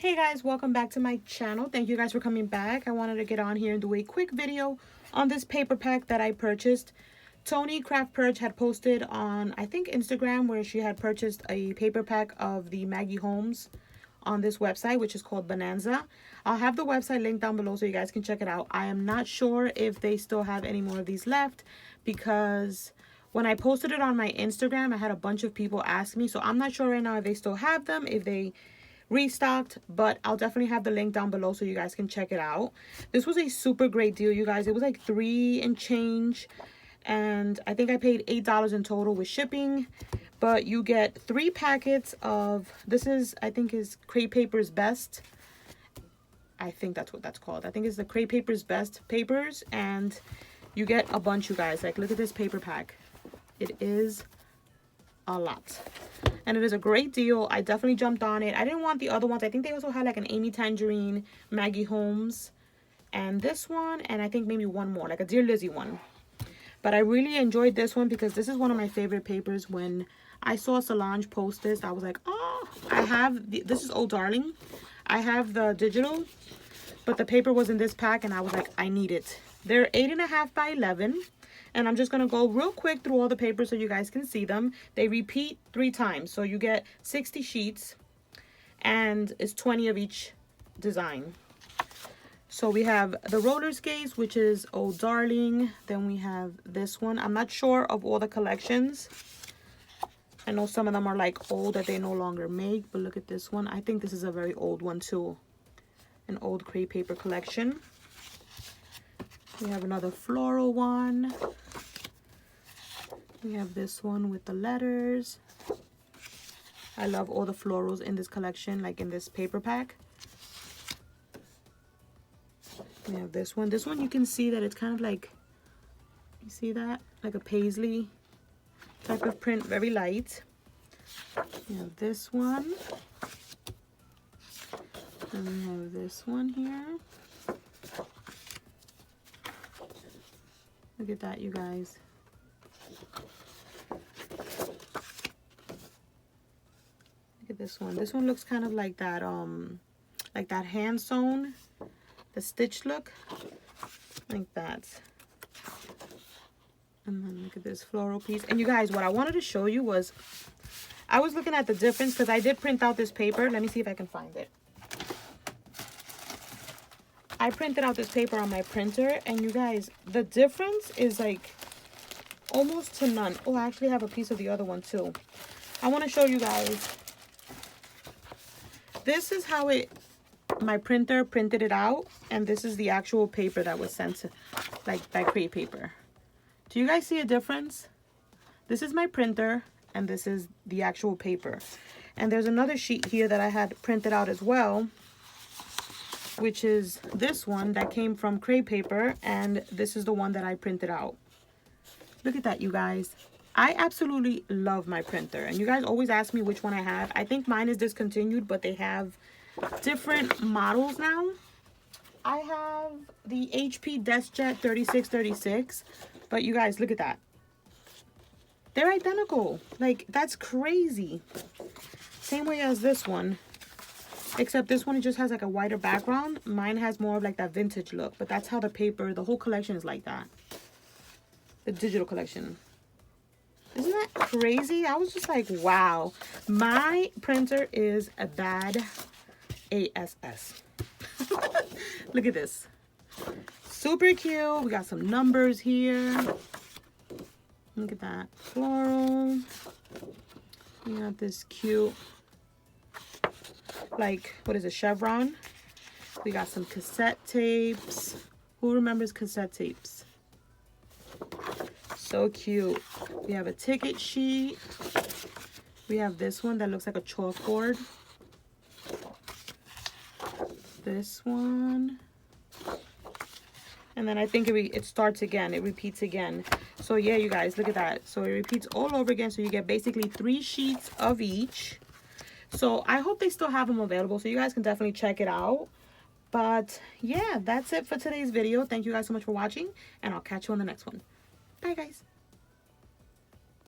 Hey guys, welcome back to my channel. Thank you guys for coming back. I wanted to get on here and do a quick video on this paper pack that I purchased. Tony Craft Purge had posted on, I think, Instagram, where she had purchased a paper pack of the Maggie Holmes on this website, which is called Bonanza. I'll have the website linked down below so you guys can check it out. I am not sure if they still have any more of these left, because when I posted it on my Instagram, I had a bunch of people ask me, so I'm not sure right now if they still have them, if they restocked, but I'll definitely have the link down below so you guys can check it out. This was a super great deal, you guys. It was like $3 and change, and I think I paid $8 in total with shipping. But you get 3 packets of, this is, I think, is Crepe Paper's Best. I think that's what that's called. I think it's the Crepe Paper's Best papers, and you get a bunch, you guys. Like, look at this paper pack. It is a lot, and it is a great deal. I definitely jumped on it. I didn't want the other ones. I think they also had like an Amy Tangerine, Maggie Holmes, and this one, and I think maybe one more, like a Dear Lizzie one. But I really enjoyed this one because this is one of my favorite papers. When I saw Solange post this, I was like, oh, I have this is Oh Darling. I have the digital, but the paper was in this pack, and I was like, I need it. They're 8.5 by 11. And I'm just going to go real quick through all the papers so you guys can see them. They repeat 3 times. So you get 60 sheets. And it's 20 of each design. So we have the roller skates, which is Oh Darling. Then we have this one. I'm not sure of all the collections. I know some of them are like old that they no longer make. But look at this one. I think this is a very old one too. An old crepe paper collection. We have another floral one. We have this one with the letters. I love all the florals in this collection, like in this paper pack. We have this one. This one you can see that it's kind of like, you see that? Like a paisley type of print, very light. We have this one. And we have this one here. Look at that, you guys. Look at this one. This one looks kind of like that hand sewn, the stitch look, like that. And then look at this floral piece. And you guys, what I wanted to show you was, I was looking at the difference because I did print out this paper. Let me see if I can find it. I printed out this paper on my printer, and you guys, the difference is like almost to none. Oh, I actually have a piece of the other one too. I want to show you guys. This is how my printer printed it out, and this is the actual paper that was sent to, like, by Crepe Paper. Do you guys see a difference? This is my printer, and this is the actual paper. And there's another sheet here that I had printed out as well, which is this one that came from Crepe Paper, and this is the one that I printed out. Look at that, you guys. I absolutely love my printer, and you guys always ask me which one I have. I think mine is discontinued, but they have different models now. I have the HP DeskJet 3636, but you guys, look at that. They're identical. Like, that's crazy. Same way as this one. Except this one, it just has like a whiter background. Mine has more of like that vintage look. But that's how the paper, the whole collection is like that. The digital collection. Isn't that crazy? I was just like, wow. My printer is a bad ASS. Look at this. Super cute. We got some numbers here. Look at that. Floral. We got this cute, like, what is it, chevron. We got some cassette tapes. Who remembers cassette tapes? So cute. We have a ticket sheet. We have this one that looks like a chalkboard. This one. And then I think it starts again. It repeats again. So yeah, you guys, look at that. So it repeats all over again. So you get basically 3 sheets of each. So I hope they still have them available, so you guys can definitely check it out. But yeah, that's it for today's video. Thank you guys so much for watching, and I'll catch you on the next one. Bye, guys.